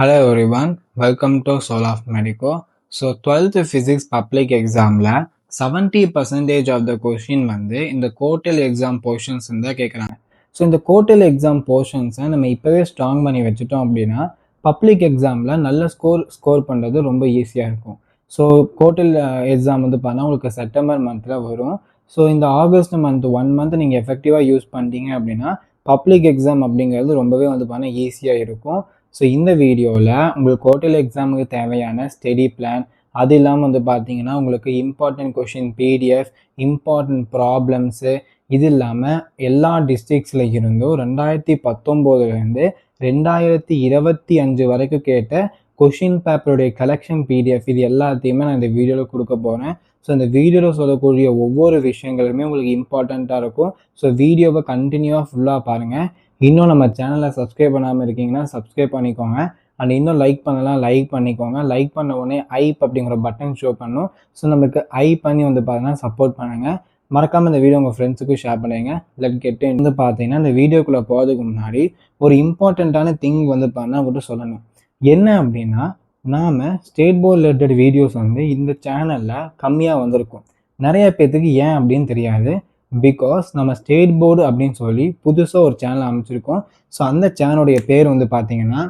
Hello everyone, welcome to Soul of Medico. So 12th physics public examல 70% of the question வந்து இந்த quarterly exam portions தான் கேட்குறாங்க. So இந்த quarterly exam portions நம்ம இப்போவே ஸ்ட்ராங் பண்ணி வச்சுட்டோம் அப்படின்னா பப்ளிக் எக்ஸாமில் நல்ல ஸ்கோர் பண்ணுறது ரொம்ப ஈஸியாக இருக்கும். ஸோ quarterly எக்ஸாம் வந்து பார்த்தா உங்களுக்கு செப்டம்பர் மந்தில் வரும். ஸோ இந்த ஆகஸ்ட் மந்த் 1 month நீங்கள் எஃபெக்டிவாக யூஸ் பண்ணிட்டீங்க அப்படின்னா பப்ளிக் எக்ஸாம் அப்படிங்கிறது ரொம்பவே வந்து பார்த்தா ஈஸியாக இருக்கும். ஸோ இந்த வீடியோவில் உங்களுக்கு குவார்ட்டர்லி எக்ஸாமுக்கு தேவையான ஸ்டடி பிளான், அது இல்லாமல் வந்து பார்த்தீங்கன்னா உங்களுக்கு important question PDF, important problems, இது இல்லாமல் எல்லா டிஸ்ட்ரிக்ஸில் இருந்தும் 2019 2025 வரைக்கும் கேட்ட கொஷின் பேப்பருடைய கலெக்ஷன் பிடிஎஃப், இது எல்லாத்தையுமே நான் இந்த வீடியோவில் கொடுக்க போகிறேன். ஸோ இந்த வீடியோவில் சொல்லக்கூடிய ஒவ்வொரு விஷயங்களுமே உங்களுக்கு இம்பார்ட்டண்ட்டாக இருக்கும். ஸோ வீடியோவை கண்டினியூவாக ஃபுல்லாக பாருங்கள். இன்னும் நம்ம சேனலை சப்ஸ்கிரைப் பண்ணாமல் இருக்கீங்கன்னா சப்ஸ்கிரைப் பண்ணிக்கோங்க. அண்ட் இன்னும் லைக் பண்ணலாம், லைக் பண்ணிக்கோங்க. லைக் பண்ண உடனே ஐப் அப்படிங்கிற பட்டன் ஷோ பண்ணும். ஸோ நமக்கு ஐ பண்ணி வந்து பார்த்தீங்கன்னா சப்போர்ட் பண்ணுங்கள். மறக்காமல் இந்த வீடியோ உங்கள் ஃப்ரெண்ட்ஸுக்கும் ஷேர் பண்ணுங்க. லெட் கெட் வந்து பார்த்தீங்கன்னா இந்த வீடியோக்குள்ளே போகிறதுக்கு முன்னாடி ஒரு இம்பார்ட்டண்ட்டான திங் வந்து பார்த்தீங்கன்னா உங்கள்கிட்ட சொல்லணும். என்ன அப்படின்னா, நாம் ஸ்டேட் போர்ட் ரிலேட்டட் வீடியோஸ் வந்து இந்த சேனலில் கம்மியாக வந்திருக்கும். நிறைய பேர்த்துக்கு ஏன் அப்படின்னு தெரியாது. பிகாஸ் நம்ம ஸ்டேட் போர்டு அப்படின்னு சொல்லி புதுசாக ஒரு சேனல் அமைச்சிருக்கோம். ஸோ அந்த சேனலுடைய பேர் வந்து பார்த்தீங்கன்னா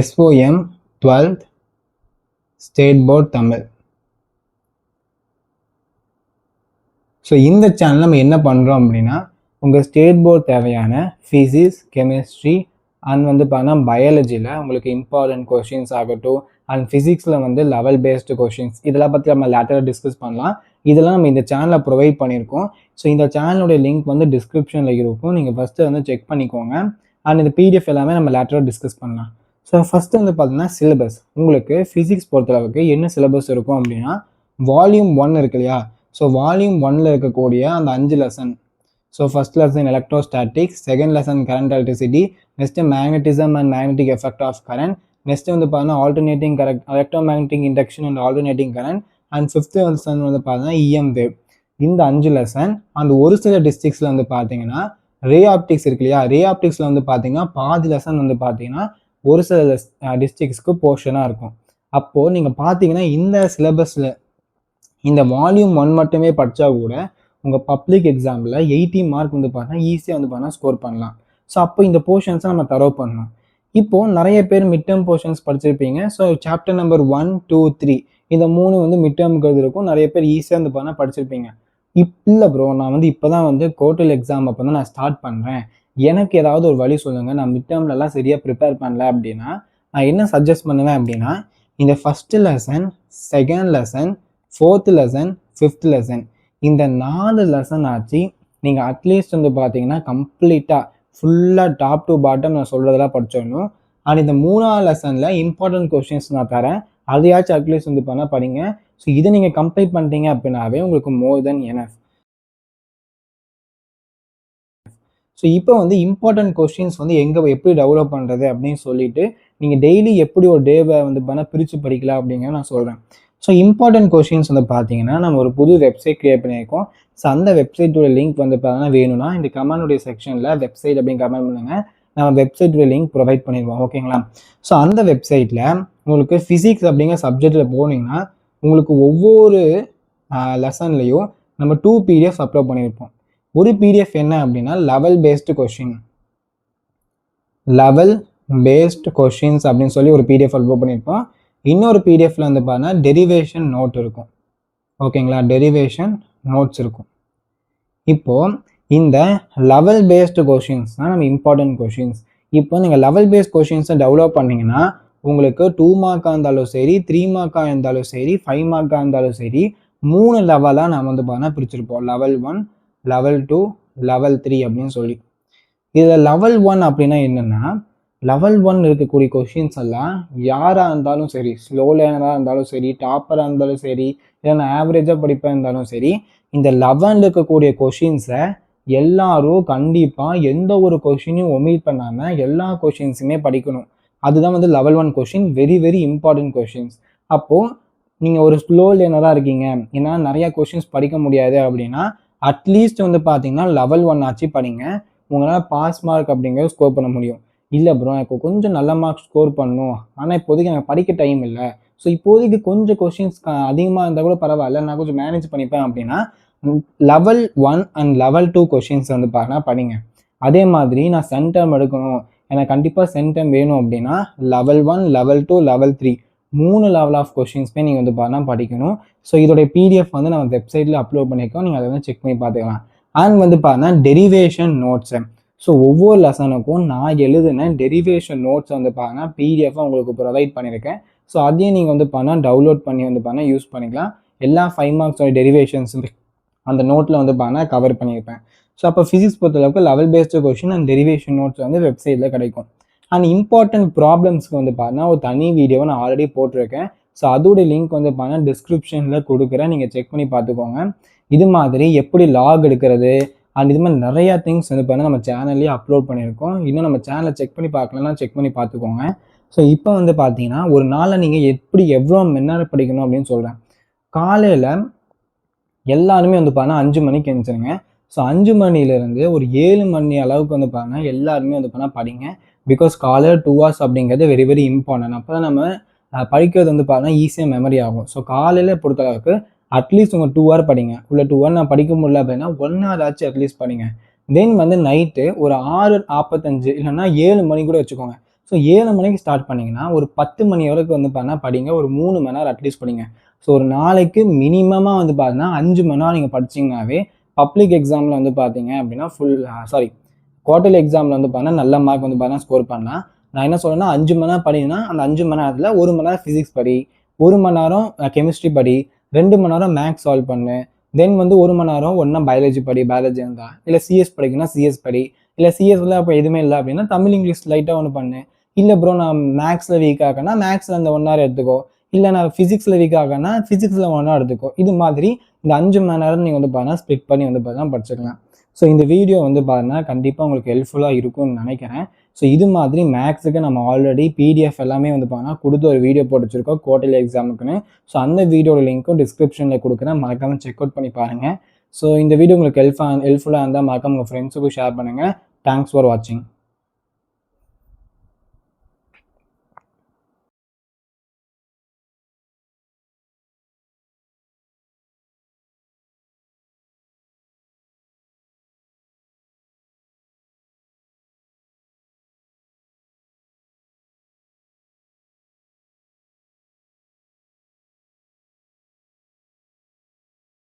SOM 12th ஸ்டேட் போர்ட் தமிழ். ஸோ இந்த சேனல் நம்ம என்ன பண்ணுறோம் அப்படின்னா, உங்கள் ஸ்டேட் போர்ட் தேவையான ஃபிசிக்ஸ், கெமிஸ்ட்ரி அண்ட் வந்து பார்த்தீங்கன்னா பயாலஜியில் உங்களுக்கு இம்பார்ட்டன்ட் கொஷின்ஸ் ஆகட்டும், அண்ட் ஃபிசிக்ஸில் வந்து லெவல் பேஸ்டு கொஷின்ஸ், இதெல்லாம் பற்றி நம்ம லேட்டராக டிஸ்கஸ் பண்ணலாம். இதெல்லாம் நம்ம இந்த சேனலில் ப்ரொவைட் பண்ணியிருக்கோம். ஸோ இந்த சேனலுடைய லிங்க் வந்து டிஸ்கிரிப்ஷனில் இருக்கும். நீங்கள் ஃபஸ்ட்டு வந்து செக் பண்ணிக்கோங்க. அண்ட் இந்த பிடிஎஃப் எல்லாமே நம்ம லேட்டராக டிஸ்கஸ் பண்ணலாம். ஸோ ஃபஸ்ட்டு வந்து பார்த்தீங்கன்னா சிலபஸ். உங்களுக்கு ஃபிசிக்ஸ் பொறுத்தளவுக்கு என்ன சிலபஸ் இருக்கும் அப்படின்னா, வால்யூம் 1 இருக்கு இல்லையா? ஸோ வால்யூம் 1ல் இருக்கக்கூடிய அந்த 5 lesson. So first lesson electrostatics, second lesson current electricity, next magnetism and magnetic effect of current, next வந்து பார்த்தீங்கன்னா alternating current, electromagnetic induction and alternating current, and fifth lesson வந்து பார்த்தீங்கன்னா இஎம் வேவ். இந்த 5 லெசன். அந்த ஒரு சில டிஸ்ட்ரிக்ஸில் வந்து பார்த்தீங்கன்னா ரே ஆப்டிக்ஸ் இருக்கு இல்லையா? ரே ஆப்டிக்ஸில் வந்து பார்த்தீங்கன்னா பாதி லெசன் வந்து பார்த்தீங்கன்னா ஒரு சில டிஸ்ட்ரிக்ஸ்க்கு போர்ஷனாக இருக்கும். அப்போது நீங்கள் பார்த்தீங்கன்னா இந்த சிலபஸில் இந்த வால்யூம் 1 மட்டுமே படித்தா கூட உங்கள் பப்ளிக் எக்ஸாமில் 80 மார்க் வந்து பார்த்தீங்கன்னா ஈஸியாக வந்து பார்த்தீங்கன்னா ஸ்கோர் பண்ணலாம். ஸோ அப்போ இந்த போர்ஷன்ஸை நம்ம தரவு பண்ணணும். இப்போது நிறைய பேர் மிட் டேர்ம் போர்ஷன்ஸ் படிச்சிருப்பீங்க. ஸோ சாப்டர் நம்பர் 1, 2, 3 இந்த 3 வந்து மிட் டேர்முக்கு இருக்கும். நிறைய பேர் ஈஸியாக வந்து பார்த்தீங்கன்னா படிச்சிருப்பீங்க. இல்லை ப்ரோ, நான் வந்து இப்போ தான் வந்து குவார்ட்டர்லி எக்ஸாம் அப்போ தான் நான் ஸ்டார்ட் பண்ணுறேன், எனக்கு ஏதாவது ஒரு வழி சொல்லுங்கள், நான் மிட் டேர்ம்லலாம் சரியாக ப்ரிப்பேர் பண்ணல அப்படின்னா நான் என்ன சஜஸ்ட் பண்ணுவேன் அப்படின்னா, இந்த first lesson, second lesson, 4th lesson, 5th lesson, இந்த 4 லெசன் ஆச்சு நீங்கள் அட்லீஸ்ட் வந்து பார்த்தீங்கன்னா கம்ப்ளீட்டாக ஃபுல்லாக டாப் டு பாட்டம் நான் சொல்கிறதெல்லாம் படிச்சிடணும். அண்ட் இந்த 3ஆவது லெசனில் இம்பார்ட்டன்ட் கொஸ்டின்ஸ் நான் தரேன், அதையாச்சும் அட்லீஸ்ட் வந்து பண்ண படிங்க. ஸோ இதை நீங்கள் கம்ப்ளீட் பண்ணிட்டீங்க அப்படின்னாவே உங்களுக்கு மோர் தென் எனஃப். ஸோ இப்போ வந்து இம்பார்ட்டன்ட் கொஸ்டின்ஸ் வந்து எப்படி டெவலப் பண்ணுறது அப்படின்னு சொல்லிட்டு நீங்கள் டெய்லி எப்படி ஒரு டேவை வந்து பிரித்து படிக்கலாம் அப்படிங்கிற நான் சொல்கிறேன். ஸோ இம்பார்ட்டன்ட் கொஸ்டின்ஸ் வந்து பார்த்தீங்கன்னா நம்ம ஒரு புது வெப்சைட் க்ரியேட் பண்ணியிருக்கோம். ஸோ அந்த வெப்சைட்டோட லிங்க் வந்து பார்த்தீங்கன்னா வேணும்னா இந்த கமெண்டுடைய செக்ஷனில் வெப்சைட் அப்படின்னு கமெண்ட் பண்ணுங்கள். நம்ம வெப்சைட்டோட லிங்க் ப்ரொவைட் பண்ணிடுவோம், ஓகேங்களா? ஸோ அந்த வெப்சைட்டில் உங்களுக்கு ஃபிசிக்ஸ் அப்படிங்கிற சப்ஜெக்டில் போனீங்கன்னா உங்களுக்கு ஒவ்வொரு லெசன்லேயும் நம்ம 2 PDF அப்லோட் பண்ணியிருப்போம். ஒரு PDF என்ன அப்படின்னா லெவல் பேஸ்டு கொஷின்ஸ் அப்படின்னு சொல்லி ஒரு PDF அப்லோட் பண்ணியிருப்போம். இன்னொரு பிடிஎஃப்ல வந்து பார்த்தீங்கன்னா டெரிவேஷன் நோட் இருக்கும், ஓகேங்களா? டெரிவேஷன் நோட்ஸ் இருக்கும். இப்போது இந்த லெவல் பேஸ்டு கொஷின்ஸ் தான் நம்ம இம்பார்ட்டன்ட் கொஷின்ஸ். இப்போ நீங்கள் லெவல் பேஸ்ட் கொஷின்ஸை டெவலப் பண்ணிங்கன்னா உங்களுக்கு 2 மார்க்காக இருந்தாலும் சரி, 3 மார்க்காக இருந்தாலும் சரி, 5 மார்க்காக இருந்தாலும் சரி, 3 லெவலாக நம்ம வந்து பார்த்தீங்கன்னா பிரிச்சிருப்போம். லெவல் 1, லெவல் 2, லெவல் 3 அப்படின்னு சொல்லி. இதில் லெவல் 1 அப்படின்னா என்னென்னா, லெவல் 1 இருக்கக்கூடிய கொஷின்ஸ் எல்லாம் யாராக இருந்தாலும் சரி, ஸ்லோ லேர்னராக இருந்தாலும் சரி, டாப்பராக இருந்தாலும் சரி, இல்லைன்னா ஆவரேஜாக படிப்பாக இருந்தாலும் சரி, இந்த 11 இருக்கக்கூடிய கொஷின்ஸை எல்லாரும் கண்டிப்பாக எந்த ஒரு கொஷினையும் ஒமிட் பண்ணாமல் எல்லா கொஷின்ஸுமே படிக்கணும். அதுதான் வந்து level 1 question, very very important questions. அப்போது நீங்கள் ஒரு ஸ்லோ லேர்னராக இருக்கீங்க, ஏன்னா நிறையா கொஷின்ஸ் படிக்க முடியாது அப்படின்னா அட்லீஸ்ட் வந்து பார்த்தீங்கன்னா லெவல் 1 ஆச்சு படிங்க. உங்களால் பாஸ் மார்க் அப்படிங்கிறது ஸ்கோர் பண்ண முடியும். இல்லை ப்ரோ எனக்கு கொஞ்சம் நல்ல மார்க்ஸ் ஸ்கோர் பண்ணணும், ஆனால் இப்போதைக்கு எனக்கு படிக்க டைம் இல்லை, ஸோ இப்போதைக்கு கொஞ்சம் கொஷின்ஸ் அதிகமாக இருந்தால் கூட பரவாயில்ல, நான் கொஞ்சம் மேனேஜ் பண்ணிப்பேன் அப்படின்னா லெவல் 1 அண்ட் லெவல் 2 கொஷின்ஸ் வந்து பார்த்தீங்கன்னா படிங்க. அதே மாதிரி நான் சென்டம் எடுக்கணும், எனக்கு கண்டிப்பாக சென்டம் வேணும் அப்படின்னா level 1, level 2, level 3 3 level of கொஷின்ஸ்மே நீங்கள் வந்து பார்த்தீங்கன்னா படிக்கணும். ஸோ இதோடைய பிடிஎஃப் வந்து நம்ம வெப்சைட்டில் அப்லோட் பண்ணியிருக்கோம், நீங்கள் அதை வந்து செக் பண்ணி பார்த்துக்கலாம். அண்ட் வந்து பார்த்தீங்கன்னா டெரிவேஷன் நோட்ஸு, ஸோ ஒவ்வொரு லெசனுக்கும் நான் எழுதுன டெரிவேஷன் நோட்ஸ் வந்து பார்த்தீங்கன்னா பிடிஎஃபாக உங்களுக்கு ப்ரொவைட் பண்ணியிருக்கேன். ஸோ அதையும் நீங்கள் வந்து பார்த்தீங்கன்னா டவுன்லோட் பண்ணி வந்து பார்த்தீங்கன்னா யூஸ் பண்ணிக்கலாம். எல்லா 5 மார்க்ஸோட டெரிவேஷன்ஸ் அந்த நோட்டில் வந்து பார்த்தீங்கன்னா கவர் பண்ணியிருப்பேன். ஸோ அப்போ ஃபிசிக்ஸ் பொறுத்தளவுக்கு level based question and derivation notes வந்து வெப்சைட்டில் கிடைக்கும். அண்ட் இம்பார்ட்டன்ட் ப்ராப்ளம்ஸ்க்கு வந்து பார்த்தீங்கன்னா ஒரு தனி வீடியோவை நான் ஆல்ரெடி போட்டிருக்கேன். ஸோ அதோடைய லிங்க் வந்து பார்த்தீங்கன்னா டிஸ்கிரிப்ஷனில் கொடுக்குறேன், நீங்கள் செக் பண்ணி பார்த்துக்கோங்க. இது மாதிரி எப்படி லாக் எடுக்கிறது அண்ட் இது மாதிரி நிறையா திங்ஸ் வந்து பார்த்தீங்கன்னா நம்ம சேனல்லேயே அப்லோட் பண்ணியிருக்கோம். இன்னும் நம்ம சேனலை செக் பண்ணி பார்க்கலன்னா செக் பண்ணி பார்த்துக்கோங்க. ஸோ இப்போ வந்து பார்த்தீங்கன்னா ஒரு நாளில் நீங்கள் எப்படி எவ்வளோ மணி நேரம் படிக்கணும் அப்படின்னு சொல்கிறேன். காலையில் எல்லாருமே வந்து பார்த்தீங்கன்னா 5 மணிக்கு எழுந்துருங்க. ஸோ 5 மணிலேருந்து ஒரு 7 மணி அளவுக்கு வந்து பார்த்தீங்கன்னா எல்லாருமே வந்து பார்த்தீங்கன்னா படிங்க. பிகாஸ் காலையில் 2 hours அப்படிங்கிறது வெரி வெரி இம்பார்ட்டன்ட். அப்போ தான் நம்ம படிக்கிறது வந்து பார்த்தீங்கன்னா ஈஸியாக மெமரி ஆகும். ஸோ காலையில் பொறுத்தளவுக்கு அட்லீஸ்ட் உங்கள் 2 hour படிங்க. உள்ள 2 hour நான் படிக்க முடியல அப்படின்னா 1 hour ஆச்சு அட்லீஸ்ட் படிங்க. தென் வந்து நைட்டு ஒரு 6:45 இல்லைன்னா 7 மணி கூட வச்சுக்கோங்க. ஸோ 7 மணிக்கு ஸ்டார்ட் பண்ணிங்கன்னா ஒரு 10 மணி வரைக்கும் வந்து பார்த்தீங்கன்னா படிங்க. ஒரு 3 மணி நேரம் அட்லீஸ்ட் படிங்க. ஸோ ஒரு நாளைக்கு மினிமமாக வந்து பார்த்தீங்கன்னா 5 மணி நேரம் நீங்கள் படிச்சிங்கனாவே பப்ளிக் எக்ஸாமில் வந்து பார்த்தீங்க அப்படின்னா குவார்டர்லி எக்ஸாமில் வந்து பார்த்தீங்கன்னா நல்ல மார்க் வந்து பார்த்தீங்கன்னா ஸ்கோர் பண்ணலாம். நான் என்ன சொல்கிறேன்னா 5 மணி நேரம் படிங்கன்னா அந்த 5 மணி நேரத்தில் 1 மணி நேரம் ஃபிசிக்ஸ் படி, 1 மணி நேரம் கெமிஸ்ட்ரி படி, 2 மணி நேரம் மேக்ஸ் சால்வ் பண்ணு, தென் வந்து 1 மணி நேரம் ஒன்றா பயாலஜி படி, பயாலஜி இருந்தா இல்லை சிஎஸ் படிக்கணும்னா சிஎஸ் படி, இல்லை சிஎஸ்ல அப்போ எதுவுமே இல்லை அப்படின்னா தமிழ் இங்கிலீஷ் லைட்டாக ஒன்று பண்ணு. இல்லை ப்ரோ நான் மேக்ஸில் வீக் ஆகனா மேக்ஸில் அந்த 1 hour எடுத்துக்கோ, இல்லை நான் ஃபிசிக்ஸில் வீக் ஆகனா ஃபிசிக்ஸில் 1 hour எடுத்துக்கோ. இது மாதிரி இந்த 5 மணி நேரம் நீங்கள் வந்து பார்த்தீங்கன்னா ஸ்ப்ளிட் பண்ணி வந்து பார்த்தீங்கன்னா படிச்சுக்கலாம். ஸோ இந்த வீடியோ வந்து பார்த்தீங்கன்னா கண்டிப்பாக உங்களுக்கு ஹெல்ப்ஃபுல்லாக இருக்கும்னு நினைக்கிறேன். ஸோ இது மாதிரி மேக்ஸுக்கு நம்ம ஆல்ரெடி பிடிஎஃப் எல்லாமே வந்து பார்த்தீங்கன்னா கொடுத்து ஒரு வீடியோ போட்டு வச்சுருக்கோம் குவார்டர்லி எக்ஸாமுக்குன்னு. ஸோ அந்த வீடியோட லிங்க்கும் டிஸ்கிரிப்ஷனில் கொடுக்குறேன், மறக்காமல் செக் அவுட் பண்ணி பாருங்கள். ஸோ இந்த வீடியோ உங்களுக்கு ஹெல்ப்ஃபுல்லாக இருந்தால் மறக்காம உங்கள் ஃப்ரெண்ட்ஸுக்கும் ஷேர் பண்ணுங்கள். தேங்க்ஸ் ஃபார் வாட்சிங்.